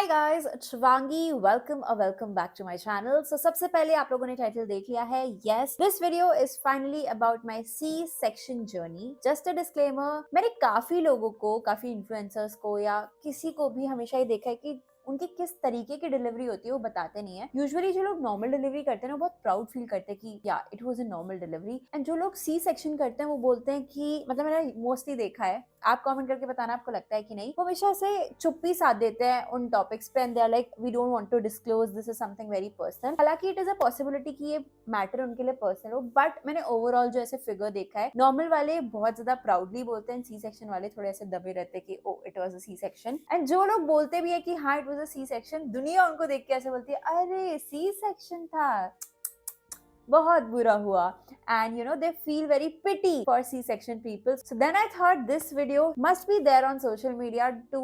Hi guys, Shivangi welcome back to my channel. So सबसे पहले आप लोगों ने टाइटल देख लिया है। Yes, this video is finally about my C section journey. Just a disclaimer, मैंने काफी लोगों को, काफी इन्फ्लुएंसर्स को या किसी को भी हमेशा ही देखा है कि उनकी किस तरीके की डिलीवरी होती है वो बताते नहीं है। यूजुअली जो लोग नॉर्मल डिलीवरी करते हैं वो बहुत प्राउड फील करते हैं कि या it was a normal delivery, and जो लोग सी सेक्शन करते हैं वो बोलते हैं कि मतलब मैंने मोस्टली देखा है, आप कमेंट करके बताना आपको लगता है कि नहीं, वो हमेशा से चुप्पी साध देते हैं उन टॉपिक्स पे and they are like we don't want to disclose, this is something very personal. हालांकि इट इज अ पॉसिबिलिटी कि ये मैटर उनके लिए पर्सनल हो, बट मैंने ओवरऑल जो ऐसे फिगर देखा है, नॉर्मल वाले बहुत ज्यादा प्राउडली बोलते हैं, सी सेक्शन वाले थोड़े ऐसे दबे रहते हैं कि oh it was a C section. And जो लोग बोलते भी है कि हाँ it was a C section, दुनिया उनको देख के ऐसे बोलती है अरे सी सेक्शन था, बहुत बुरा हुआ, and you know they feel very pity for C-section people. So then I thought this video must be there on social media to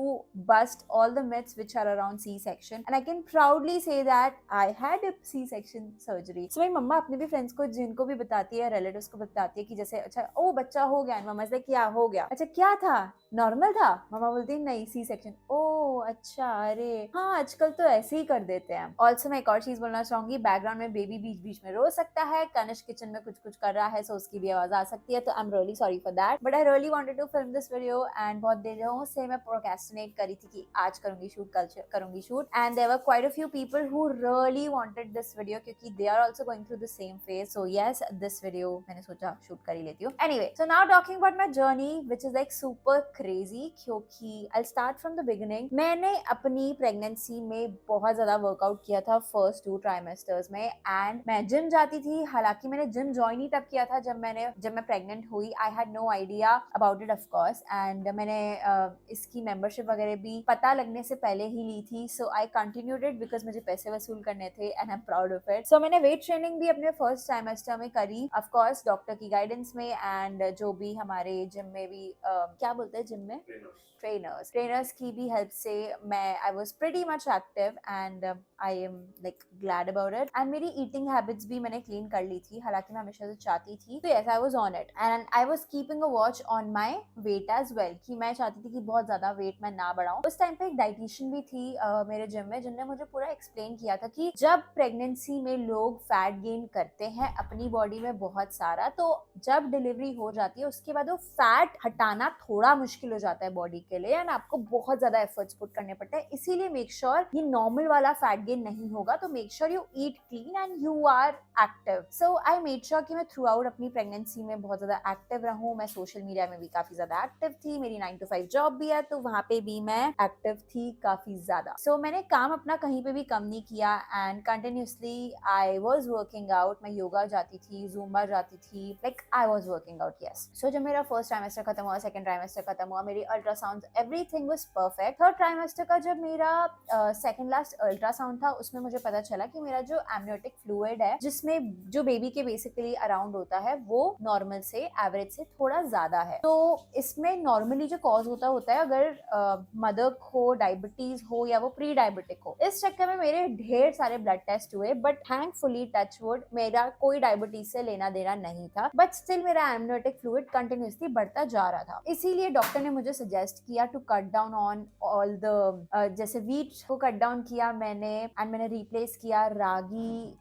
bust all the myths which are around C-section, and I can proudly say that I had a C-section surgery. So मेरी मम्मा अपने भी friends को जिनको भी बताती है, relatives को बताती है कि जैसे अच्छा ओ बच्चा हो गया, मम्मा से क्या हो गया, अच्छा क्या था, नॉर्मल था, मम्मा बोलती है नहीं सी सेक्शन। ओ अच्छा, अरे हाँ आजकल तो ऐसे ही कर देते हैं। ऑल्सो मैं एक और चीज बोलना चाहूंगी, बैकग्राउंड में बेबी बीच बीच में रो सकता है, कनिष्क किचन में कुछ कुछ कर रहा है, सो उसकी भी आवाज आ सकती है, तो I am really sorry for that, but I really wanted to film this video and बहुत दिनों से मैं प्रोक्रेस्टिनेट करी थी कि आज करूंगी शूट, कल करूंगी shoot, and there were quite a few people who really wanted this video क्योंकि they are also going through the same phase. So yes, this video मैंने सोचा शूट कर ही लेती हूँ। Anyway, so now talking about my journey which is like super crazy, क्योंकि I start from the beginning. मैंने अपनी प्रेगनेंसी में बहुत ज्यादा वर्कआउट किया था फर्स्ट 2 ट्राइमेस्टर्स में, एंड मैं जिम जाती थी। हालांकि मैंने जिम ज्वाइन ही तब किया था जब मैं प्रेग्नेंट हुई। I had no idea about it of course, and मैंने इसकी मेंबरशिप वगैरह भी पता लगने से पहले ही ली थी। So I continued it because मुझे पैसे वसूल करने थे and I am proud of it. So मैंने वेट ट्रेनिंग भी अपने फर्स्ट ट्राइमेस्टर में करी, ऑफ कोर्स डॉक्टर की गाइडेंस में, एंड जो भी हमारे जिम में भी क्या बोलते हैं जिम में, ट्रेनर्स की भी हेल्प से मैं I was pretty much active and I am like glad about it. And मेरी ईटिंग हैबिट्स भी मैंने क्लीन कर ली थी, हालांकि मैं हमेशा से चाहती थी, तो yes I was on it and I was keeping a watch on my weight as well, कि मैं चाहती थी कि बहुत ज्यादा वेट मैं ना बढ़ाऊं। उस टाइम पे एक डाइटिशियन भी थी मेरे जिम में, जिनने मुझे पूरा एक्सप्लेन किया था कि जब प्रेगनेंसी में लोग फैट गेन करते हैं अपनी बॉडी में बहुत सारा, तो जब डिलीवरी हो जाती है उसके बाद वो फैट हटाना थोड़ा मुश्किल हो जाता है बॉडी के लिए, एंड आपको बहुत ज्यादा एफर्ट्स पुट करने पड़ते हैं। इसीलिए मेक श्योर ये नॉर्मल वाला फैट गेन नहीं होगा, तो make sure you eat clean and you are active. So I made sure कि मैं थ्रू आउट अपनी प्रेगनेंसी में बहुत ज्यादा एक्टिव रहूं। मैं सोशल मीडिया में भी काफी ज्यादा एक्टिव थी, मेरी 9 to 5 जॉब भी है, तो वहां पे भी मैं एक्टिव थी काफी ज्यादा। सो मैंने काम अपना कहीं पे भी कम नहीं किया, and continuously I was working out. मैं योगा जाती थी, जूम्बा जाती थी, like I was working out. Yes, so जब मेरा फर्स्ट ट्राइमेस्टर खत्म हुआ, सेकंड ट्राइमेस्टर खत्म हुआ, मेरी ultrasound everything was perfect. Third trimester का जब मेरा सेकंड लास्ट अल्ट्रासाउंड था, उसमें मुझे पता चला कि मेरा जो एमनियोटिक फ्लूइड है, जिसमें जो बेबी के बेसिकली अराउंड होता है, वो नॉर्मल से एवरेज से थोड़ा ज्यादा है। तो इसमें नॉर्मली जो कॉज होता है अगर मदर हो, डायबिटीज हो या वो प्री डायबिटिक हो। इस चक्कर में मेरे ढेर सारे ब्लड टेस्ट हुए, बट थैंकफुली टच वुड मेरा कोई डायबिटीज से लेना देना नहीं था, बट स्टिल मेरा एमनियोटिक फ्लूइड कंटिन्यूसली बढ़ता जा रहा था। इसीलिए डॉक्टर ने मुझे सजेस्ट किया to cut down on all the जैसे वीट को कट डाउन किया मैंने, एंड मैंने रिप्लेस किया रागी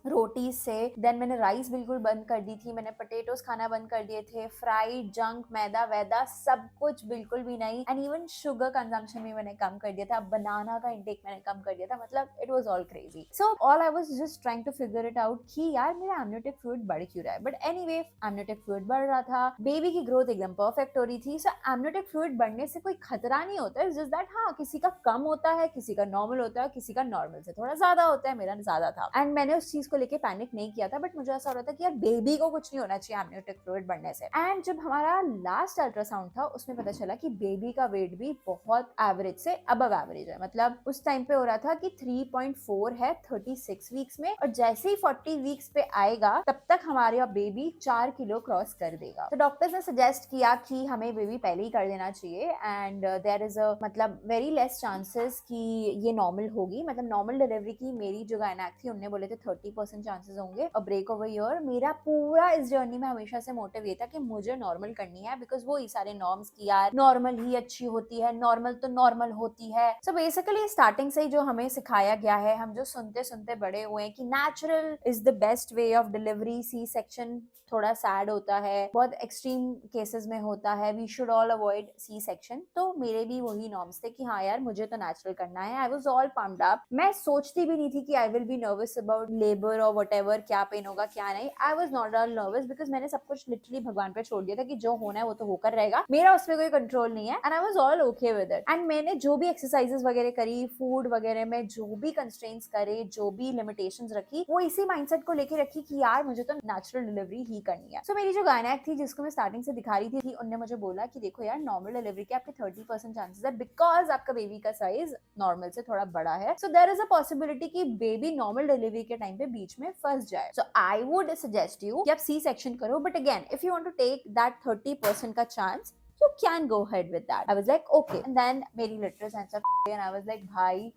रोटी से। देन मैंने राइस बिल्कुल बंद कर दी थी, मैंने पोटेटोज खाना बंद कर दिए थे, फ्राइड जंक मैदा वैदा सब कुछ बिल्कुल भी नहीं, एंड इवन शुगर कंजम्पशन भी मैंने कम कर दिया था, बनाना का इंटेक मैंने कम कर दिया था। मतलब it was all crazy. So all I was just trying to figure it out कि यार मेरा एमनियोटिक फ्लूइड बढ़ क्यों रहा है। बट एनीवे, एमनियोटिक फ्लूइड बढ़ रहा था, बेबी की ग्रोथ एकदम परफेक्ट हो रही थी। सो एमनियोटिक फ्लूइड बढ़ने से कोई खतरा नहीं होता है, जस्ट दैट हाँ किसी का कम होता है, किसी का नॉर्मल होता है, किसी का नॉर्मल से थोड़ा ज्यादा होता है, मेरा ज्यादा था। एंड मैंने उस चीज को लेके पैनिक नहीं किया था, बट मुझे ऐसा हो रहा था कि यार बेबी को कुछ नहीं होना चाहिए एमनियोटिक फ्लूइड बढ़ने से। एंड जब हमारा लास्ट अल्ट्रासाउंड था, उसमें पता चला कि बेबी का वेट भी बहुत एवरेज से अबव एवरेज है। मतलब उस टाइम पे हो रहा था कि 3.4 है 36 वीक्स में, और जैसे ही 40 वीक्स पे आएगा तब तक हमारा बेबी 4 किलो क्रॉस कर देगा। तो डॉक्टर्स ने सजेस्ट किया कि हमें बेबी पहले ही कर देना चाहिए, एंड देयर इज अ मतलब वेरी लेस चांसेस कि ये नॉर्मल होगी, मतलब नॉर्मल डिलीवरी की मेरी जो गायनेक थी उन्होंने बोले थे 30% चांसेस होंगे अ ब्रेक ओवर ईयर। मेरा पूरा इस जर्नी में हमेशा से मोटिव ये था कि मुझे नॉर्मल करनी है, बिकॉज वो सारे नॉर्म्स की यार नॉर्मल ही अच्छी होती है, नॉर्मल तो नॉर्मल होती है। सो बेसिकली स्टार्टिंग से ही जो हमें सिखाया गया है, हम जो सुनते सुनते बड़े हुए हैं कि natural is the best way of delivery, C section थोड़ा सैड होता है, बहुत एक्सट्रीम केसेस में होता है, we should all avoid C section. तो मेरे भी वही नॉर्म्स थे कि हाँ यार मुझे तो नेचुरल करना है। I was all pumped up. मैं सोचती भी नहीं थी कि I will be nervous about labour और व्हाटएवर, क्या पेन होगा क्या नहीं। I was not all nervous because मैंने सब कुछ लिटरली भगवान पे छोड़ दिया था कि जो होना है वो तो होकर रहेगा, मेरा उस पर कोई कंट्रोल नहीं है। And I was all okay with it. And मैंने जो भी एक्सरसाइजेस वगैरह करी, फूड वगैरह में जो भी कंस्ट्रेंट्स करे, जो भी लिमिटेशंस रखी, वो इसी माइंडसेट को लेके रखी कि यार मुझे तो नेचुरल डिलीवरी ही करनी है। सो मेरी जो गायनेक थी जिसको मैं स्टार्टिंग से दिखा रही थी, उन्होंने मुझे बोला कि देखो यार नॉर्मल डिलीवरी के आपके 30% चांसेस है बिकॉज आपका बेबी का साइज नॉर्मल से थोड़ा बड़ा है। So there is a possibility कि बेबी नॉर्मल डिलीवरी के टाइम पे बीच में फंस जाए। So I would suggest you कि आप सी सेक्शन करो, but again if you want to take that 30% का chance, you can go ahead with that. I was like okay, and then मेरी literal sense of and I was like भाई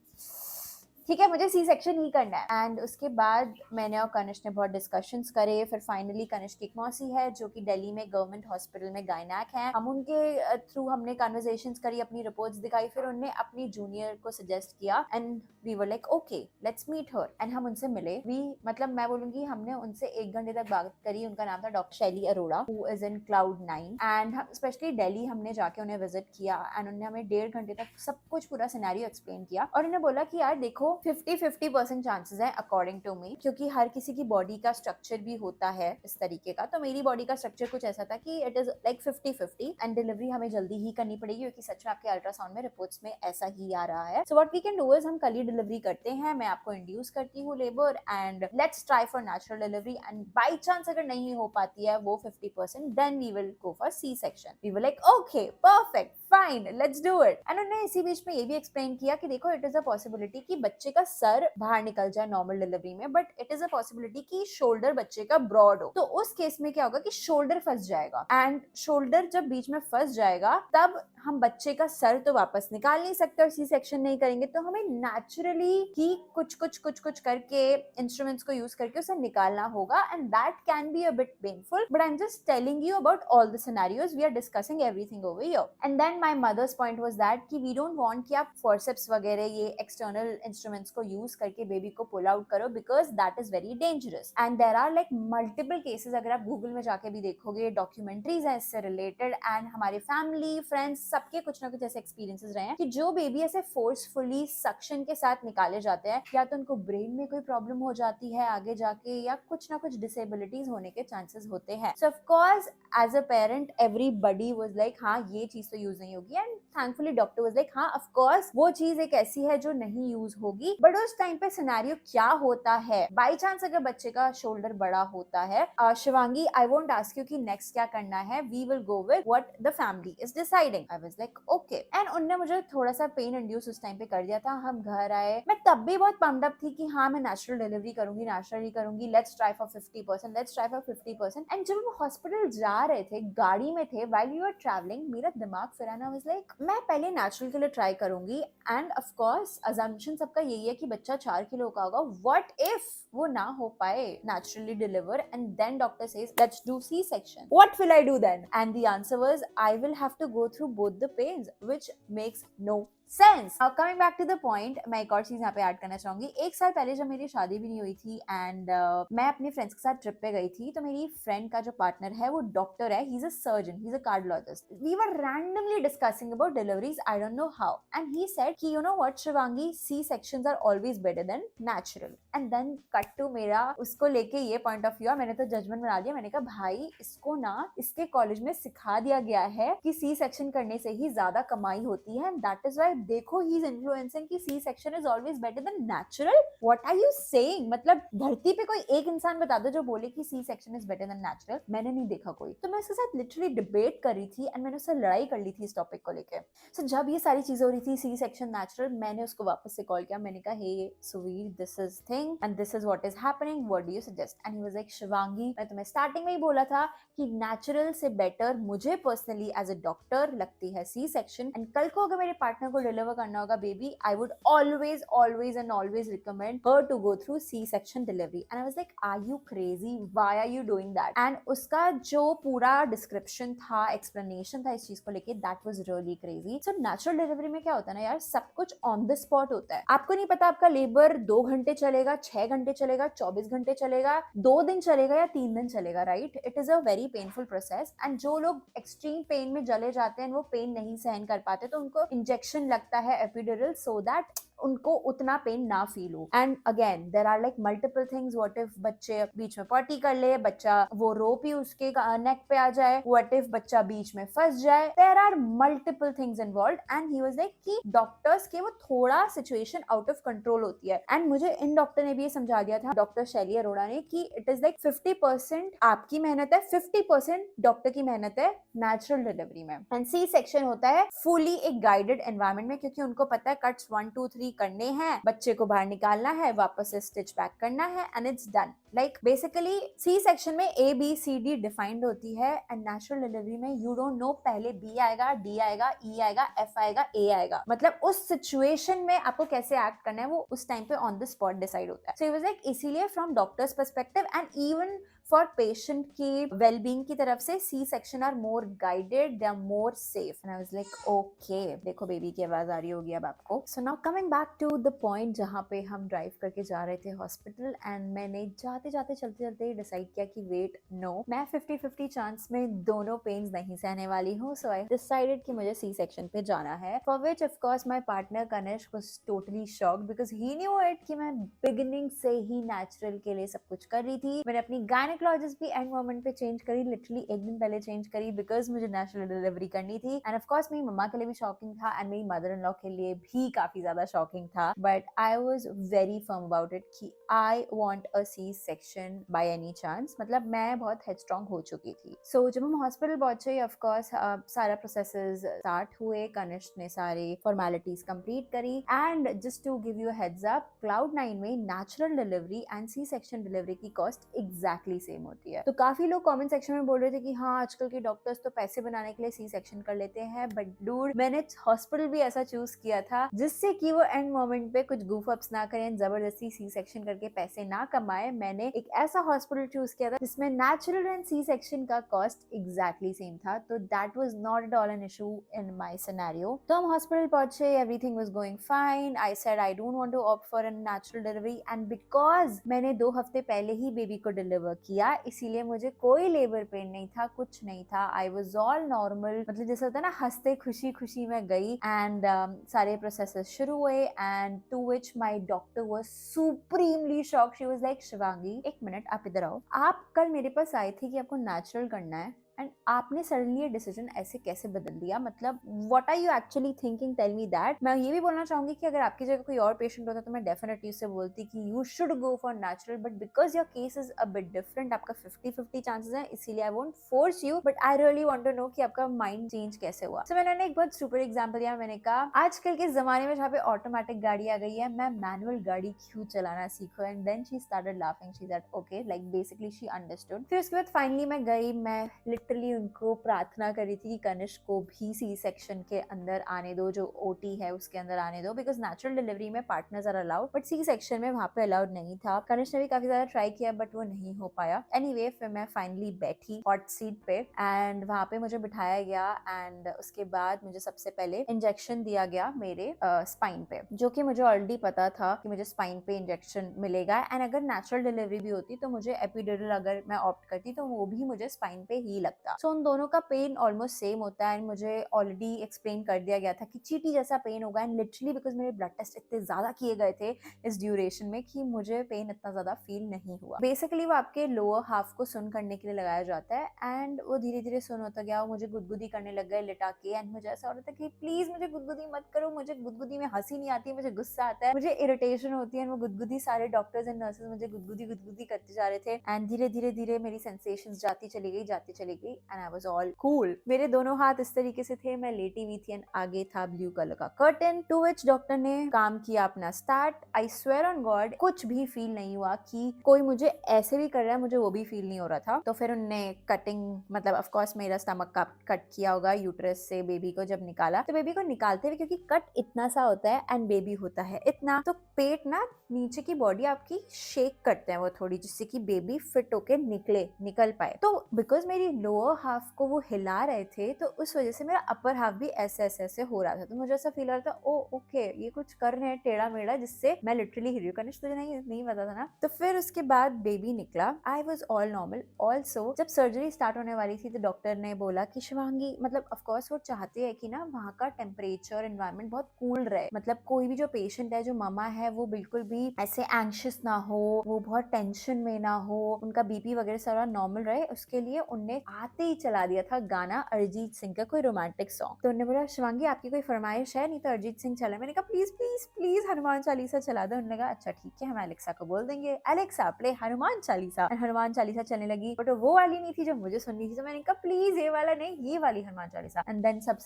ठीक है मुझे C section ही करना है। And उसके बाद मैंने और कनिष्क ने बहुत डिस्कशंस करे। फिर फाइनली कनिष्क की एक मौसी है जो कि दिल्ली में गवर्नमेंट हॉस्पिटल में गायनेक है, हम उनके थ्रू हमने कन्वर्सेशंस करी, अपनी रिपोर्ट्स दिखाई। फिर उन्होंने अपनी जूनियर को सजेस्ट किया and we were like okay let's meet her. एंड हम उनसे मिले। वी मतलब मैं बोलूंगी हमने उनसे 1 घंटे तक बात करी। उनका नाम था डॉक्टर शैली Arora who is in Cloud9 and हम स्पेशली दिल्ली हमने जाके उन्हें विजिट किया एंड उन्होंने हमें 1.5 घंटे तक सब कुछ पूरा सिनेरियो एक्सप्लेन किया। और उन्होंने बोला कि यार देखो 50-50% चांसेस है अकॉर्डिंग टू मी, क्योंकि हर किसी की बॉडी का स्ट्रक्चर भी होता है इस तरीके का। तो मेरी बॉडी का स्ट्रक्चर कुछ ऐसा था कि it is like 50-50 and delivery हमें जल्दी ही करनी पड़ेगी क्योंकि सच में आपके अल्ट्रासाउंड में रिपोर्ट्स में ऐसा ही आ रहा है। So what we can do is हम कल ही डिलीवरी करते हैं, मैं आपको इंड्यूस करती हूँ labour and let's try for natural delivery and by chance अगर नहीं हो पाती है वो 50% then we will go for C section. We were like okay perfect fine let's do it. And उन्होंने इसी बीच में ये भी एक्सप्लेन किया कि देखो इट इज अ पॉसिबिलिटी कि बच्चे का सर बाहर निकल जाए नॉर्मल डिलीवरी में, but it is a possibility कि शोल्डर बच्चे का ब्रॉड हो। तो उस केस में क्या होगा कि शोल्डर फंस जाएगा एंड शोल्डर जब बीच में फंस जाएगा तब हम बच्चे का सर तो वापस निकाल नहीं सकते और सी सेक्शन नहीं करेंगे। तो हमें नेचुरली ही कुछ करके इंस्ट्रूमेंट्स को यूज करके उसे निकालना होगा and that can be a bit painful, but I am just telling you about all the scenarios, we are discussing everything over here. And then my mother's point was that कि we don't want कि आप forceps वगैरह ये external instruments को use करके baby को pull out करो because that is very dangerous. And there are like multiple cases, अगर आप गूगल में जाके भी देखोगे डॉक्यूमेंट्रीज हैं इससे रिलेटेड एंड हमारे फैमिली फ्रेंड्स सबके कुछ ना कुछ ऐसे एक्सपीरियंसेस रहे हैं कि जो बेबी ऐसे फोर्सफुली सक्शन के साथ निकाले जाते हैं या तो उनको ब्रेन में कोई प्रॉब्लम हो जाती है आगे जाके या कुछ ना कुछ डिसेबिलिटीज होने के चांसेस होते हैं। So of course as a parent everybody was like हाँ ये चीज तो यूज नहीं होगी and thankfully doctor was like हाँ ऑफ कोर्स वो चीज एक ऐसी है जो नहीं यूज होगी। बट उस टाइम पे सिनेरियो क्या होता है बाई चांस अगर बच्चे का शोल्डर बड़ा होता है, Shivangi I won't ask you कि नेक्स्ट क्या करना है, we will go with what the family is deciding. I was like okay and उन्होंने मुझे थोड़ा सा पेन इंड्यूस उस टाइम पे कर दिया था। हम घर आए, मैं तब भी बहुत पम्प्ड अप थी कि हाँ मैं नेचुरल डिलीवरी करूंगी, नेचुरली करूंगी, let's try for 50%, let's try for 50%। And जब हम हॉस्पिटल जा रहे थे गाड़ी में थे व्हाइल वी वर ट्रैवलिंग, मेरा दिमाग फिर आना वाज लाइक मैं पहले नेचुरल के लिए ट्राई करूंगी एंड ऑफ कोर्स अजम्पशन सबका यही है कि बच्चा 4 किलो का होगा, व्हाट इफ वो ना हो पाए naturally deliver and then doctor says let's do C section, what will I do then? And the answer was I will have to go through both the pains which makes no sense. Coming back to the point, मैं एक और चीज यहाँ पे add करना चाहूंगी। 1 साल पहले जब मेरी शादी भी नहीं हुई थी एंड मैं अपने फ्रेंड्स के साथ ट्रिप पे गई थी, तो मेरी फ्रेंड का जो पार्टनर है वो डॉक्टर है, he is a surgeon, he is a cardiologist. We were randomly discussing about deliveries, I don't know how, and he said कि you know what Shivangi, C sections are always better than natural. And then cut to मेरा उसको लेके ये point of view, मैंने तो judgement बना लिया। मैंने कहा भाई इसको ना इसके कॉलेज में सिखा दिया गया है कि सी सेक्शन करने से ही ज्यादा कमाई होती है एंड दैट इज व्हाई यार देखो ही इज इन्फ्लुएंसिंग कि C section is always better than natural. What are you saying? मतलब धरती पे कोई एक इंसान बता दो जो बोले कि C section is better than natural, मैंने नहीं देखा कोई। तो मैं उसके साथ लिटरली डिबेट कर रही थी एंड मैंने उससे लड़ाई कर ली थी इस टॉपिक को लेके। सो जब ये सारी चीजें हो रही थी सी सेक्शन नेचुरल, मैंने उसको वापस से कॉल किया, मैंने कहा hey Suvir this is thing and this is what is happening, what do you suggest? And he was like Shivangi मैं तुम्हें स्टार्टिंग में ही बोला था कि नेचुरल से बेटर मुझे पर्सनली एज अ डॉक्टर लगती है सी सेक्शन, एंड कल को अगर मेरे पार्टनर को डिलीवर करना होगा baby, I would always always and always recommend her to go through C section delivery. And I was like are you crazy, why are you doing that? एंड उसका जो पूरा डिस्क्रिप्शन था, एक्सप्लेनेशन था इस चीज को लेके, that was really crazy. So natural delivery में क्या होता है ना यार, सब कुछ ऑन द स्पॉट होता है। आपको नहीं पता आपका लेबर 2 घंटे चलेगा, 6 घंटे चलेगा, 24 घंटे चलेगा, 2 दिन चलेगा या 3 दिन चलेगा, right? It is a very painful process. And जो लोग एक्सट्रीम पेन में जले जाते हैं, वो पेन नहीं सहन कर पाते, तो उनको इंजेक्शन लगता है एपिड्यूरल, सो दैट उनको उतना पेन ना फील हो। And again there are like multiple things. What if बच्चे बीच में पॉटी कर ले, बच्चा वो रोप ही उसके नेक पे आ जाए, व्हाट इफ बच्चा बीच में फंस जाए, there are multiple things involve. And he was like कि डॉक्टर्स के वो थोड़ा सिचुएशन आउट ऑफ कंट्रोल होती है। एंड मुझे इन डॉक्टर ने भी ये समझा दिया था, डॉक्टर शैली अरोड़ा ने, कि इट इज लाइक 50% आपकी मेहनत है, 50% डॉक्टर की मेहनत है नेचुरल डिलीवरी में। एंड सी सेक्शन होता है फुली एक गाइडेड एनवायरमेंट में, क्योंकि उनको पता है कट्स 1 2 3 करने हैं, बच्चे को बाहर निकालना है, वापस से स्टिच बैक करना है and it's done. Like basically C section में A B C D defined होती है, एंड नेचुरल डिलीवरी में यू डोंट नो, पहले बी आएगा, डी आएगा, ई आएगा, एफ आएगा, ए आएगा। मतलब उस सिचुएशन में आपको कैसे एक्ट करना है वो उस टाइम पे ऑन द स्पॉट डिसाइड होता है। सो इट वाज लाइक इसीलिए from doctors perspective and even for patient की वेलबींग की तरफ से C section are more guided, they are more safe. And I was like okay, देखो baby की आवाज आ रही होगी अब आपको। So now coming back to the point जहाँ पे हम ड्राइव करके जा रहे थे हॉस्पिटल, एंड मैंने जाते जाते चलते चलते डिसाइड किया कि वेट नो, मैं 50-50 चांस में दोनों पेन्स नहीं सहने वाली हूँ। सो आई डिसाइडेड कि मुझे सी सेक्शन पे जाना है, for which of course my partner Kanishk was totally shocked because he knew it कि मैं बिगिनिंग से ही नेचुरल के लिए सब कुछ कर रही थी। मैंने अपनी गायनेकोलॉजिस्ट भी एंड मोमेंट पे चेंज करी, लिटरली एक दिन पहले चेंज करी, बिकॉज मुझे नेचुरल डिलीवरी करनी थी। एंड ऑफ कोर्स मेरी मम्मा के लिए भी शॉकिंग था एंड मेरी मदर इन लॉ के लिए भी काफी ज्यादा शॉकिंग था, but I was very firm about it कि I want a C section by any chance. मतलब मैं बहुत हेडस्ट्रॉन्ग हो चुकी थी। सो जब हम हॉस्पिटल पहुंचे, ऑफ कोर्स सारा प्रोसेसेस स्टार्ट हुए, कनिष्क ने सारी फॉर्मेलिटीज कंप्लीट करी। And just to give you heads up, Cloud9 में natural delivery and C section delivery की कॉस्ट एग्जैक्टली सेम होती है। तो काफी लोग कमेंट सेक्शन में बोल रहे थे कि हाँ आजकल के डॉक्टर्स तो पैसे बनाने के लिए सी सेक्शन कर लेते हैं, बट डूड मैंने हॉस्पिटल भी ऐसा चूज किया था जिससे कि वो एंड मोमेंट पे कुछ गूफ अप्स ना करें, जबरदस्ती सी सेक्शन करके पैसे ना कमाए। मैंने एक ऐसा हॉस्पिटल चूज किया था जिसमें नेचुरल एंड सी सेक्शन का कॉस्ट एग्जैक्टली सेम था, तो that was not at all an issue in my scenario. तो हम हॉस्पिटल पहुंचे, everything was going fine. I said I don't want to opt for a natural delivery, and because मैंने 2 हफ्ते पहले ही baby को deliver किया, इसीलिए मुझे कोई लेबर पेन नहीं था, कुछ नहीं था। आई वाज ऑल नॉर्मल, मतलब जैसे होता है ना हंसते खुशी खुशी में गई। एंड सारे प्रोसेसेस शुरू हुए, and to which my doctor was supremely shocked. She was like Shivangi एक मिनट आप इधर आओ, आप कल मेरे पास आए थे कि आपको नेचुरल करना है एंड आपने सडनली ये डिसीजन ऐसे कैसे बदल दिया? मतलब what are you actually thinking, tell me that. मैं ये भी बोलना चाहूंगी कि अगर आपकी जगह कोई और पेशेंट होता तो मैं डेफिनेटली उससे बोलती कि you should go for natural, but because your case is a bit different, आपका 50-50 चांसेस है, इसीलिए I won't force you, but I really want to know कि आपका माइंड चेंज कैसे हुआ। सो मैंने एक बहुत सुपर एग्जांपल दिया, मैंने कहा आजकल के जमाने में जहाँ पे ऑटोमेटिक गाड़ी आ गई है, मैं मैनुअल गाड़ी क्यों चलाना सीखूं? And then she started laughing, she said okay, like basically she understood. फिर उसके बाद फाइनली मैं गई, मैं लिटरली उनको प्रार्थना करी थी कि कनिष्क को भी सी सेक्शन के अंदर आने दो, जो ओटी है उसके अंदर आने दो, बिकॉज नेचुरल डिलीवरी में partners are allowed, but C section में वहां पे अलाउड नहीं था। कनिष्क ने भी काफी ज्यादा ट्राई किया बट वो नहीं हो पाया। एनीवे फिर मैं फाइनली बैठी हॉट सीट पे एंड वहां पे मुझे बिठाया गया, एंड उसके बाद मुझे सबसे पहले इंजेक्शन दिया गया मेरे स्पाइन पे, जो कि मुझे ऑलरेडी पता था कि मुझे स्पाइन पे इंजेक्शन मिलेगा। एंड अगर नेचुरल डिलीवरी भी होती तो मुझे एपिड्यूरल अगर मैं ऑप्ट करती तो वो भी मुझे स्पाइन पे ही लगता। लगता। सो उन दोनों का पेन ऑलमोस्ट सेम होता है एंड मुझे ऑलरेडी एक्सप्लेन कर दिया गया था कि चींटी जैसा पेन होगा एंड लिटरली बिकॉज मेरे ब्लड टेस्ट इतने ज्यादा किए गए थे इस ड्यूरेशन में कि मुझे पेन इतना ज्यादा फील नहीं हुआ। बेसिकली वो आपके लोअर हाफ को सुन करने के लिए लगाया जाता है एंड वो धीरे धीरे सुन होता गया। वो मुझे गुदगुदी करने लग गए लिटा के एंड मुझे ऐसा हो रहा था कि प्लीज मुझे गुदगुदी मत करो, मुझे गुदगुदी में हंसी नहीं आती है, मुझे गुस्सा आता है, मुझे इरिटेशन होती है। वो गुदगुदी सारे डॉक्टर्स एंड नर्सेज मुझे गुदगुदी गुदगुदी करते जा रहे थे एंड धीरे धीरे धीरे मेरी सेंसेशंस जाती चली गई and I was all cool. मेरे दोनों हाथ इस तरीके से थे, मैं लेटी हुई थी एंड आगे था ब्लू कलर का कर्टन टू विच डॉक्टर ने काम किया अपना start. I swear on God कुछ भी फील नहीं हुआ कि कोई मुझे ऐसे भी कर रहा है, मुझे वो भी फील नहीं हो रहा था। तो फिर उनने कटिंग मतलब ऑफ कोर्स मेरा स्टमक का कट किया होगा यूट्रस से बेबी को जब निकाला। तो बेबी को निकालते हुए क्योंकि कट इतना सा होता है एंड बेबी होता है इतना, तो पेट ना नीचे की बॉडी आपकी शेक करते हैं वो थोड़ी, जिससे कि बेबी फिट होके निकल पाए। तो बिकॉज मेरी लोअर हाफ को वो हिला रहे थे तो उस वजह से मेरा अपर हाफ भी ऐसे हो रहा था। तो मुझे ऐसा फील हो रहा था ओ ओके ये कुछ कर रहे हैं टेढ़ा मेढ़ा जिससे मैं लिटरली हिल रही हूँ। कनिष्क तुझे नहीं पता था ना। तो फिर उसके बाद बेबी निकला, आई वॉज ऑल नॉर्मल। ऑल्सो जब सर्जरी स्टार्ट होने वाली थी तो डॉक्टर ने बोला कि शिवांगी मतलब ऑफकोर्स वो चाहते हैं कि ना वहाँ का टेम्परेचर एनवायरमेंट बहुत कूल रहे, मतलब कोई भी जो पेशेंट है जो मामा है वो बिल्कुल भी ऐसे एंशियस ना हो, वो बहुत टेंशन में ना हो, उनका बीपी वगैरह सारा नॉर्मल रहे। उसके लिए उनने आते ही चला दिया था गाना अरिजीत सिंह का कोई रोमांटिक सॉन्ग। तो उन्होंने बोला शिवांगी आपकी कोई फरमाइश है, नहीं तो अरिजीत सिंह चले। मैंने कहा please please please Hanuman Chalisa चला दो। उन्होंने कहा अच्छा ठीक है हम एलेक्सा को बोल देंगे, एलेक्सा प्ले हनुमान चालीसा। हनुमान चालीसा चलने लगी बट वो वाली नहीं थी जो मुझे सुननी थी। तो मैंने कहा प्लीज ये वाला नहीं, ये वाली हनुमान चालीसा। एंड देन सब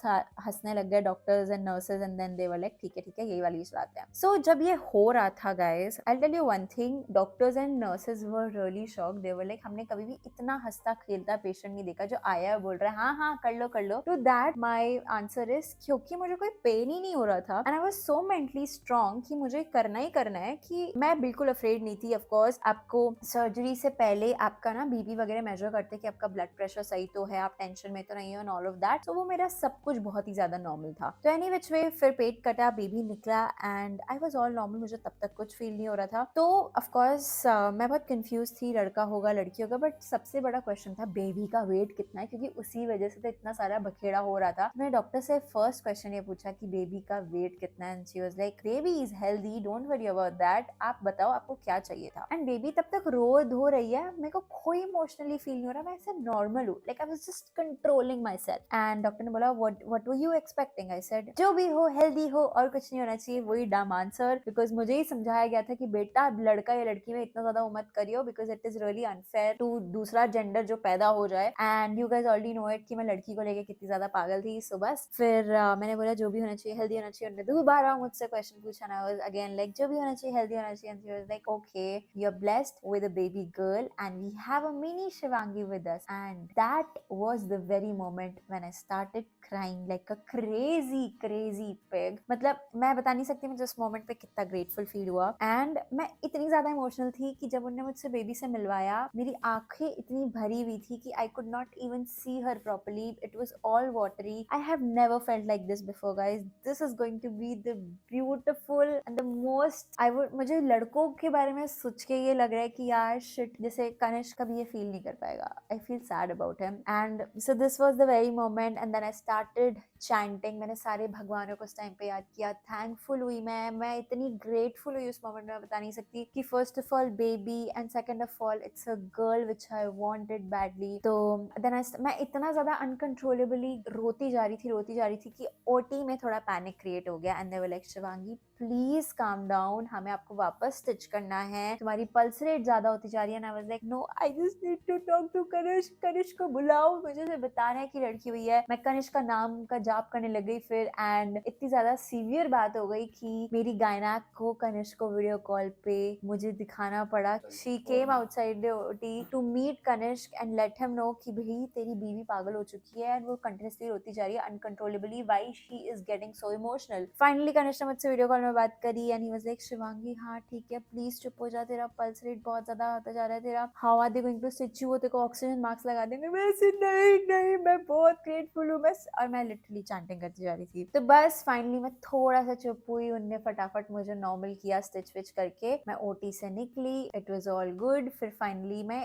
हंसने लग गए doctors and nurses and then they were like ठीक है यही वाली चलाते हैं। सो जब ये हो रहा था guys I tell you one thing, doctors and nurses were really shocked. They were like हमने कभी भी इतना हंसता खेलता पेशेंट नहीं देखा जो आया है बोल रहा है हाँ कर लो। To that my answer is क्योंकि मुझे कोई पेन ही नहीं हो रहा था and I was so mentally strong कि मुझे करना ही करना है, कि मैं बिल्कुल अफ्रेड नहीं थी। ऑफकोर्स आपको सर्जरी से पहले आपका ना बीपी वगैरह मेजर करते हैं कि आपका ब्लड प्रेशर सही तो है, आप टेंशन में तो नहीं हो एंड ऑल ऑफ दैट। तो वो मेरा सब कुछ बहुत ही ज्यादा नॉर्मल था। तो एनी विच वे फिर पेट कटा, बेबी निकला and I was all normal. मुझे तब तक कुछ फील नहीं हो रहा था। तो ऑफकोर्स मैं बहुत कंफ्यूज थी लड़का होगा लड़की होगा, बट सबसे बड़ा क्वेश्चन था बेबी का वेट कितना है, क्योंकि उसी वजह से तो इतना सारा बखेड़ा हो रहा था। मैंने डॉक्टर से फर्स्ट क्वेश्चन ये पूछा कि बेबी का वेट कितना है and she was like baby is healthy don't worry about that, आप बताओ आपको क्या चाहिए था। एंड बेबी तब तक रो धो रही है, मेरे को कोई इमोशनली फील नहीं हो रहा, मैं ऐसे नॉर्मल हूँ, like I was just controlling my self. And doctor ने बोला what were you expecting. I said जो भी हो हेल्दी हो और कुछ नहीं होना चाहिए, वही डम आंसर। बिकॉज मुझे ही समझाया गया था कि बेटा लड़का या लड़की में इतना ज्यादा मत करियो because it is really unfair to दूसरा जेंडर जो पैदा हो जाए। And you guys already know it कि मैं लड़की को लेके कितनी ज्यादा पागल थी। सो बस फिर मैंने बोला जो भी होना चाहिए हेल्दी होना चाहिए। उन्होंने दोबारा मुझसे क्वेश्चन पूछा ना, वाज अगेन लाइक जो भी होना चाहिए हेल्दी होना चाहिए। And she was like okay you are blessed with a baby girl and we have a mini Shivangi with us. And that was the very moment when I started crying like a crazy pig. मतलब मैं बता नहीं सकती मुझे उस moment पे कितना grateful feel हुआ। एंड मैं इतनी ज्यादा इमोशनल थी कि जब उन्होंने मुझसे बेबी से मिलवाया मेरी आंखें इतनी भरी हुई थी कि I could not even see her properly, it was all watery. I have never felt like this before guys, this is going to be the beautiful and the most I would. मुझे लड़कों के बारे में सोच के ये लग रहा है कि यार शिट, जैसे कनिष्क कभी ये फील नहीं कर पाएगा। I feel sad about him. And so this was the very moment and then I started chanting. मैंने सारे भगवानों को उस टाइम पे याद किया, थैंकफुल हुई मैं इतनी ग्रेटफुल हुई उस मोमेंट में, बता नहीं सकती कि first of all baby and second of all it's a girl which I wanted badly. तो देन मैं इतना ज्यादा अनकंट्रोलेबली रोती जा रही थी कि ओटी में थोड़ा पैनिक क्रिएट हो गया। And they were like Shivangi please calm down, हमें आपको वापस स्टिच करना है, तुम्हारी पल्स रेट ज्यादा होती जा रही है। And I was like no I just need to talk to Kanishk, Kanishk को बुलाओ, मुझे से बता रहे हैं कि लड़की हुई है। मैं कनिष्क का नाम का जाप करने लग गई फिर। एंड इतनी ज्यादा सीवियर बात हो गई कि मेरी गायनाक को कनिष्क को वीडियो कॉल पे मुझे दिखाना पड़ा। She came outside the OT to meet Kanishk and let him know कि भाई तेरी बीवी पागल हो चुकी है। एंड वो कंटिन्यूसली रोती जा रही है uncontrollably, why she is getting so emotional. Finally Kanishk ने मुझसे वीडियो कॉल में बात करी and he was like Shivangi हाँ ठीक है प्लीज चुप हो जा, तेरा पल्स रेट बहुत ज्यादा होता जा रहा है, तेरा how are they going to stitch you, तेरे को ऑक्सीजन मास्क लगा देंगे। मैं ऐसे नहीं नहीं मैं बहुत ग्रेटफुल हूँ बस, और मैं लिटरली चैंटिंग करती जा रही थी। तो बस फाइनली मैं थोड़ा सा चुप हुई, उनने फटाफट मुझे नॉर्मल किया स्टिच विच करके, मैं ओटी से निकली, इट वाज ऑल गुड। फिर फाइनली मैं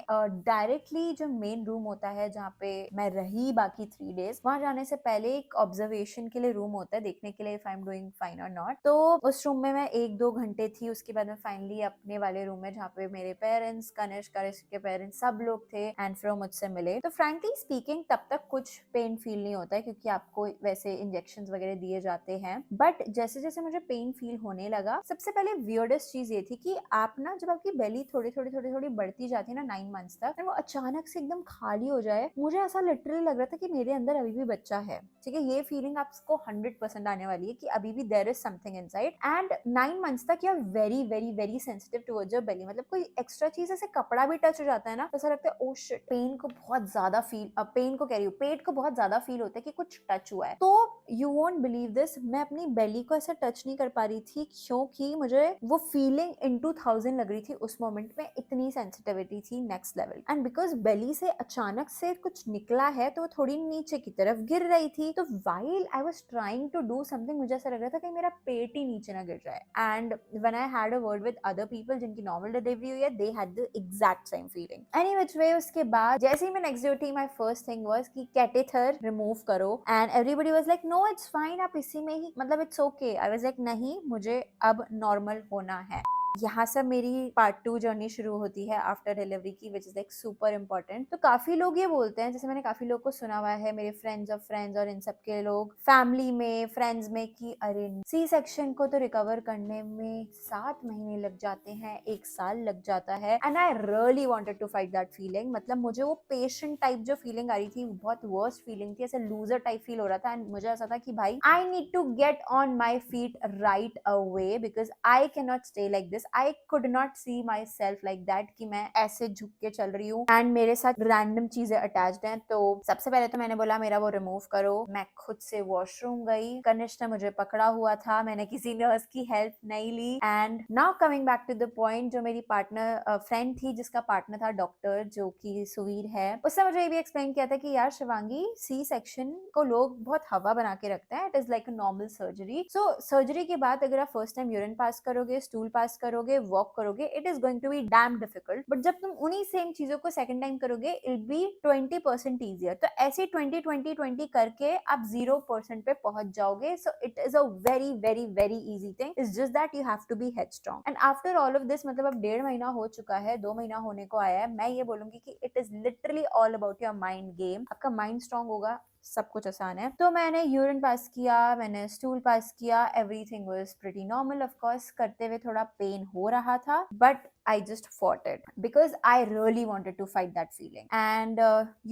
डायरेक्टली जो मेन रूम होता है जहाँ पे मैं रही बाकी 3 डेज, वहां जाने से पहले एक ऑब्जर्वेशन के लिए रूम होता है देखने के लिए if I am doing fine और नॉट। तो उस रूम में मैं 1-2 घंटे थी, उसके बाद मैं फाइनली अपने वाले रूम में जहाँ पे मेरे पेरेंट्स, कनिष्क के पेरेंट्स सब लोग थे एंड फिर वो मुझसे मिले। तो फ्रैंकली स्पीकिंग तब तक कुछ पेन फील नहीं होता है क्योंकि आपको वैसे इंजेक्शन वगैरह दिए जाते हैं, बट जैसे जैसे मुझे पेन फील होने लगा, सबसे पहले वियर्डेस्ट चीज ये थी कि आप ना जब आपकी बेली थोड़ी थोड़ी थोड़ी थोड़ी बढ़ती जाती है ना 9 मंथ्स तक, वो अचानक से एकदम खाली हो जाए, मुझे ऐसा लिटरली लग रहा था कि मेरे अंदर अभी भी बच्चा है। ठीक है, ये फीलिंग आपको 100% आने वाली है कि अभी भी there is something inside. And 9 months तक you are very very very sensitive towards your belly, मतलब कोई एक्स्ट्रा चीज ऐसे कपड़ा भी टच हो जाता है ना, तो ऐसा लगता है ओ शिट, पेन को बहुत ज्यादा फील, पेन को कह रही हूँ, पेट को बहुत ज्यादा फील होता है कि कुछ टच हुआ है। तो यू वोंट बिलीव दिस, मैं अपनी बेली को ऐसे टच नहीं कर पा रही थी क्योंकि मुझे वो फीलिंग इन 2000 लग रही थी उस मोमेंट में, इतनी सेंसिटिविटी थी नेक्स्ट लेवल। एंड बिकॉज बेली से अचानक से कुछ निकला है तो वो थोड़ी नीचे की तरफ गिर रही थी, तो while I was trying to do something, मुझे ऐसा लग रहा था कि मेरा पेट ही नीचे ना गिर जाए। And when I had a word with other people जिनकी नॉर्मल डिलीवरी हुई है, they had the exact same feeling. Any which way, उसके बाद जैसे ही मैं नेक्स्ट डे उठी, माय फर्स्ट थिंग वाज कि कैटेटर रिमूव करो, and everybody was like no it's fine, आप इसी में ही, मतलब it's okay. I was like नहीं, मुझे अब नॉर्मल होना है। यहाँ से मेरी पार्ट 2 जर्नी शुरू होती है आफ्टर डिलीवरी की, which is like super important. तो काफी लोग ये बोलते हैं, जैसे मैंने काफी लोग को सुना हुआ है, मेरे फ्रेंड्स ऑफ फ्रेंड्स और इन सब के लोग फैमिली में, फ्रेंड्स में, कि अरे सी सेक्शन को तो रिकवर करने में 7 महीने लग जाते हैं, 1 साल लग जाता है। And I really wanted to fight that feeling, मतलब मुझे वो पेशेंट टाइप जो फीलिंग आ रही थी, बहुत वर्स्ट फीलिंग थी, ऐसे लूजर टाइप फील हो रहा था। एंड मुझे ऐसा था कि भाई I need to get on my feet right away because I can not stay like this, I could not see myself like that कि मैं ऐसे झुक के चल रही हूँ एंड मेरे साथ रैंडम चीजें अटैच्ड हैं। तो सबसे पहले तो मैंने बोला मेरा वो रिमूव करो, मैं खुद से वॉशरूम गई, कनिष्क ने मुझे पकड़ा हुआ था, मैंने किसी नर्स की हेल्प नहीं ली। And now coming back to the point, जो मेरी पार्टनर फ्रेंड थी जिसका पार्टनर था डॉक्टर जो कि सुवीर है, उसने मुझे ये भी एक्सप्लेन किया था कि यार शिवांगी, सी सेक्शन को लोग बहुत हवा बना के रखते हैं, it is like a normal surgery. So surgery के बाद अगर आप फर्स्ट टाइम यूरिन पास करोगे, स्टूल पास करोगे, वॉक करोगे, it is going to be damn difficult, but जब तुम उन्हीं सेम चीजों को सेकंड टाइम करोगे, इट बी 20% ईजियर। तो ऐसे 20-20-20 करके आप 0% पे पहुंच जाओगे। So it is a very very very easy thing, it's just that you have to be headstrong. And after all of this, मतलब अब 1.5 महीना हो चुका है, 2 महीना होने को आया है, मैं ये बोलूंगी कि it is literally all about your mind game. आपका माइंड स्ट्रॉन्ग होगा, सब कुछ आसान है। तो मैंने यूरिन पास किया, मैंने स्टूल पास किया, everything was pretty normal. Of course करते हुए थोड़ा पेन हो रहा था, but I just fought it because I really wanted to fight that feeling. And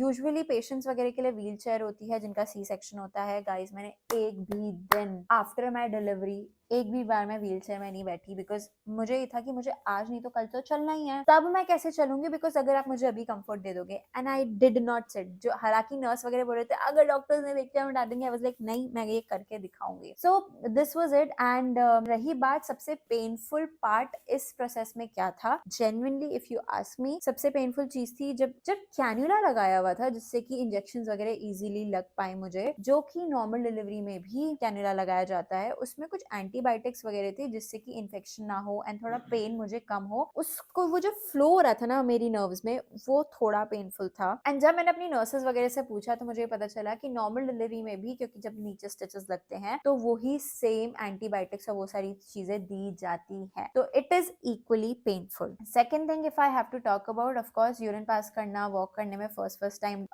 usually patients वगैरह के लिए व्हील चेयर होती है जिनका सी सेक्शन होता है। गाइज, मैंने एक भी दिन आफ्टर माई डिलीवरी एक भी बार मैं व्हील चेयर में नहीं बैठी, बिकॉज मुझे ये था कि मुझे आज नहीं तो कल तो चलना ही है। तब मैं कैसे चलूंगी, बिकॉज अगर आप मुझे अभी कंफर्ट दे दोगे, and I did not sit. जो हालांकि नर्स वगैरह बोल रहे थे अगर डॉक्टर्स ने देख लिया हम डाल देंगे, आई वाज लाइक नहीं, मैं ये करके दिखाऊंगी। सो दिस वाज इट। एंड रही बात सबसे पेनफुल पार्ट इस प्रोसेस में क्या था, genuinely if you ask me, सबसे पेनफुल चीज थी जब कैन्यूला लगाया हुआ था, जिससे कि इंजेक्शंस वगैरह इजीली लग पाए मुझे, जो कि नॉर्मल डिलीवरी में भी कैन्यूला लगाया जाता है। उसमें कुछ एंटीबायोटिक्स वगैरह थे जिससे कि इन्फेक्शन ना हो एंड थोड़ा पेन मुझे कम हो। उसको वो जो फ्लो हो रहा था ना मेरी नर्व्स में, वो थोड़ा पेनफुल था। एंड जब मैंने अपनी नर्सेस वगैरह से पूछा तो मुझे पता चला कि नॉर्मल डिलीवरी में भी, क्योंकि जब नीचे स्टिचेस लगते हैं तो वही सेम एंटीबायोटिक्स और वो सारी चीजें दी जाती है, तो it is equally painful. Second thing if I have to talk about, of course urine pass करना, वॉक करने में फर्स्ट टाइम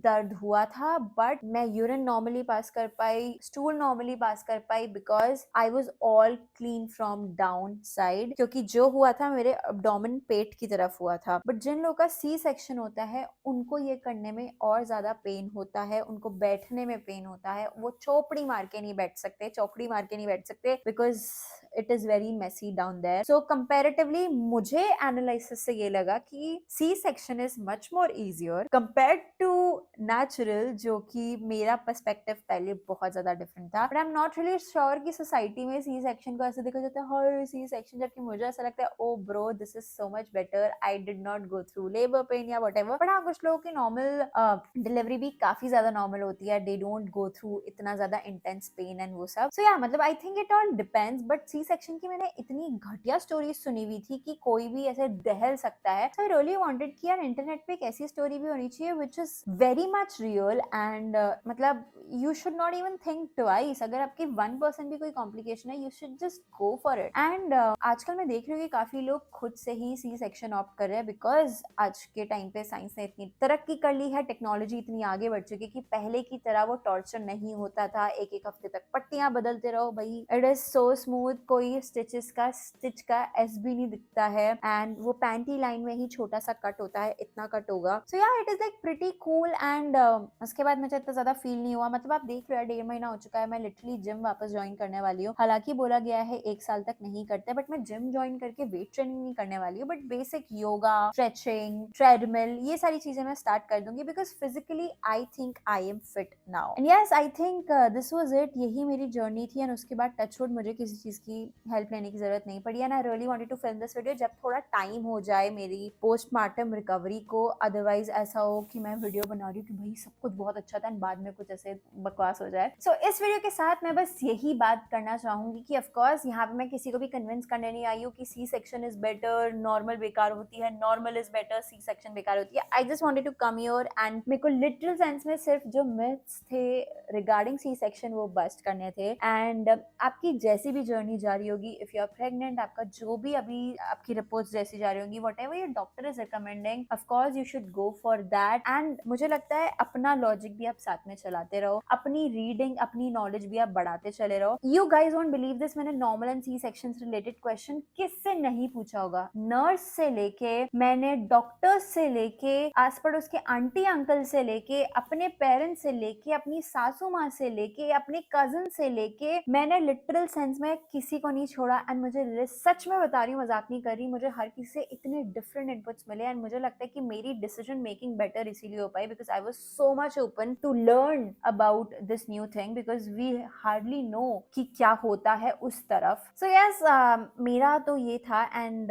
दर्द हुआ था, बट मैं यूरिन नॉर्मली पास कर पाई, स्टूल नॉर्मली पास कर पाई, because I was all clean from down side, क्योंकि जो हुआ था मेरे अब्डोमेन, पेट की तरफ हुआ था। बट जिन लोगों का सी सेक्शन होता है उनको ये करने में और ज्यादा पेन होता है, उनको बैठने में पेन होता है, वो चौकड़ी मार के नहीं बैठ सकते, चौकड़ी मार के नहीं बैठ सकते, because it is very messy down there. So comparatively मुझे एनालिसिस से ये लगा कि C section is much more easier compared to natural, जो कि मेरा पर्सपेक्टिव पहले बहुत ज्यादा डिफरेंट था। But I am not really sure कि सोसाइटी में सी सेक्शन को ऐसे देखा जाता है हर सी सेक्शन, जबकि मुझे ऐसा लगता है oh bro this is so much better, I did not go through labour pain या व्हाटएवर। बट हाँ, कुछ लोगों की नॉर्मल डिलीवरी भी काफी ज्यादा नॉर्मल होती है, दे डोंट गो थ्रू इतना ज्यादा इंटेंस पेन एंड वो सब। सो या मतलब I think it all depends, but C section की मैंने इतनी घटिया स्टोरी सुनी हुई थी कि कोई भी ऐसे दहल सकता है। सो आई रियली वांटेड कि यार इंटरनेट पे एक ऐसी स्टोरी भी होनी चाहिए which is very much real and मतलब you should not even think twice. अगर आपकी 1% भी कोई कॉम्प्लिकेशन है, you should just go for it. And आजकल मैं देख रही हूँ कि काफी लोग खुद से ही सी सेक्शन ऑप्ट कर रहे हैं, बिकॉज आज के टाइम पे साइंस ने इतनी तरक्की कर ली है, टेक्नोलॉजी इतनी आगे बढ़ चुकी है कि पहले की तरह वो टॉर्चर नहीं होता था, एक एक हफ्ते तक पट्टियां बदलते रहो भाई। इट इज सो स्मूथ, कोई स्टिच का एस भी नहीं दिखता है, एंड वो पैंटी लाइन में ही छोटा सा कट होता है, इतना कट होगा। सो या it is like pretty cool. And उसके बाद मुझे इतना ज्यादा फील नहीं हुआ। मतलब आप देख रहे हो 1.5 महीना हो चुका है, मैं लिटरली जिम वापस ज्वाइन करने वाली हूँ। हालांकि बोला गया है 1 साल तक नहीं करते, बट मैं जिम ज्वाइन करके वेट ट्रेनिंग नहीं करने वाली हूँ, but basic yoga, stretching, treadmill, ये सारी चीजें मैं स्टार्ट कर दूंगी, because physically I think I am fit now. And yes, I think this was it, यही मेरी जर्नी थी। एंड उसके बाद टचवुड मुझे किसी चीज की हेल्प लेने की जरूरत नहीं पड़ी। And I really wanted to film this video जब थोड़ा टाइम हो जाए मेरी पोस्टमार्टम रिकवरी को। अदरवाइज ऐसा हो कि मैं वीडियो बना रही हूँ कि भाई सब कुछ बहुत अच्छा था एंड बाद में कुछ ऐसे बकवास हो जाए। सो इस वीडियो के साथ मैं बस यही बात करना चाहूंगी कि ऑफकोर्स यहाँ पे मैं किसी को भी कन्विंस करने नहीं आई हूँ कि C section is better, normal बेकार होती है, normal is better, C section बेकार होती है। I just wanted to come here and मेरे को लिटरल सेंस में सिर्फ जो मिथ्स थे रिगार्डिंग सी सेक्शन वो बस्ट करने थे। एंड आपकी जैसी भी जर्नी जा रही होगी, इफ यू आर प्रेग्नेंट, आपका जो भी अभी आपकी रिपोर्ट्स जैसी जा रही होंगी, whatever your doctor is recommending, of course you should go for that. And मुझे लगता है अपना लॉजिक भी आप साथ में चलाते रहो, अपनी रीडिंग, अपनी नॉलेज भी आप बढ़ाते चले रहो। You guys won't believe this, मैंने नॉर्मल एंड सी सेक्शन से रिलेटेड क्वेश्चन किससे नहीं पूछा होगा। नर्स से लेके, मैंने डॉक्टर्स से लेके, आस पड़ोस के आंटी अंकल से लेके, अपने पेरेंट्स से लेके, अपनी सासू माँ से लेके, अपने कजन से लेके, मैंने लिटरल सेंस में किसी को नहीं छोड़ा। एंड मुझे सच में बता रही हूँ, मजाक नहीं कर रही, मुझे हर किसी से इतने डिफरेंट इनपुट्स मिले। एंड मुझे लगता है कि मेरी डिसीजन मेकिंग बेटर इसीलिए हो पाई, because I was so much open to learn about this new thing, because we hardly know कि क्या होता है उस तरफ। सो यस, मेरा तो ये था and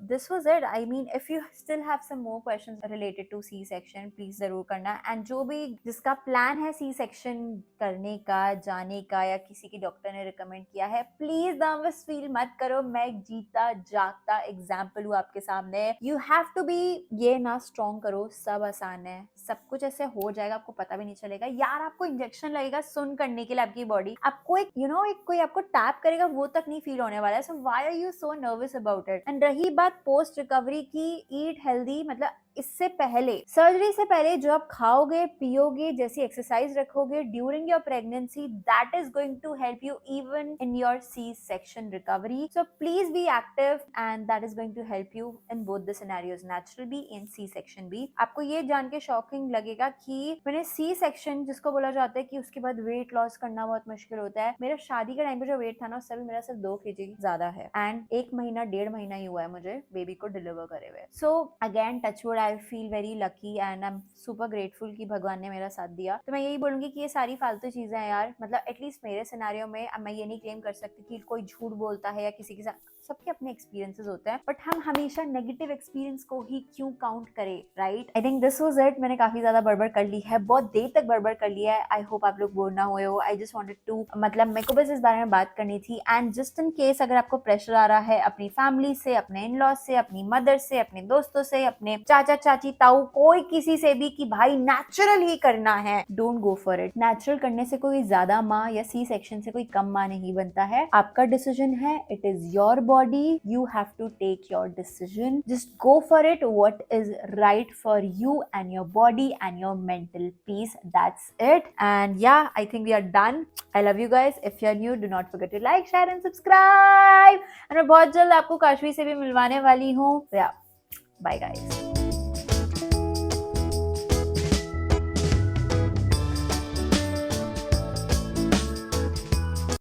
this was it. I mean if you still have some more questions related to C section, please जरूर करना। एंड जो भी जिसका प्लान है सी सेक्शन करने का, जाने का, या किसी की डॉक्टर ने रिकमेंड किया है, प्लीज नर्वस फील मत करो, मैं एक जीता जागता एग्जाम्पल हूँ आपके सामने। यू हैव टू बी, ये ना स्ट्रॉन्ग करो, सब आसान है, सब कुछ ऐसे हो जाएगा, आपको पता भी नहीं चलेगा। यार आपको इंजेक्शन लगेगा सुन करने के लिए, आपकी बॉडी आपको एक एक कोई आपको टैप करेगा, वो तक नहीं फील होने वाला है। So why are you so nervous about it. And रही बात पोस्ट रिकवरी की, ईट हेल्दी, मतलब इससे पहले, सर्जरी से पहले जो आप खाओगे पियोगे, जैसी एक्सरसाइज रखोगे during your pregnancy, that is going to help you even in your C section recovery. So please be active and that is going to help you in both the scenarios, natural भी, in C section भी। आपको ये जान के shocking लगेगा कि मैंने C section, जिसको बोला जाता है कि उसके बाद वेट लॉस करना बहुत मुश्किल होता है, मेरा शादी के टाइम पे जो वेट था ना, उससे भी मेरा सिर्फ 2 kg ज्यादा है। एंड 1 महीना 1.5 महीना ही हुआ है मुझे बेबी को डिलीवर करे हुए। So again touchwood, I feel very lucky and I am super grateful कि भगवान ने मेरा साथ दिया। तो मैं यही बोलूंगी कि ये सारी फालतू चीजें हैं यार, मतलब एटलीस्ट मेरे सिनेरियो में। अब मैं ये नहीं क्लेम कर सकती कि कोई झूठ बोलता है या किसी के साथ, सबके अपने एक्सपीरियंसेस होते हैं, बट हम हमेशा नेगेटिव एक्सपीरियंस को ही क्यों काउंट करें, right. I think this was it. मैंने काफी ज्यादा बड़बड़ कर ली है, बहुत देर तक बड़बड़ कर लिया है। आई होप आप लोग बोर ना हुए हो। आई जस्ट वांटेड टू, मतलब मेरे को बस इस बारे में बात करनी थी। एंड जस्ट इन केस अगर आपको प्रेशर आ रहा है अपनी फैमिली से, अपने इन लॉज से, अपनी मदर से, अपने दोस्तों से, अपने चाचा चाची ताऊ, कोई किसी से भी कि भाई नेचुरल ही करना है, don't go for it. Natural करने से कोई ज्यादा माँ या सी सेक्शन से कोई कम माँ नहीं बनता है। आपका डिसीजन है, it is your body, you have to take your decision, just go for it, what is right for you and your body and your mental peace, that's it. And yeah, I think we are done. I love you guys. If you are new, do not forget to like, share and subscribe. मैं बहुत जल्द आपको काशवी से भी मिलवाने वाली हूँ। Bye guys.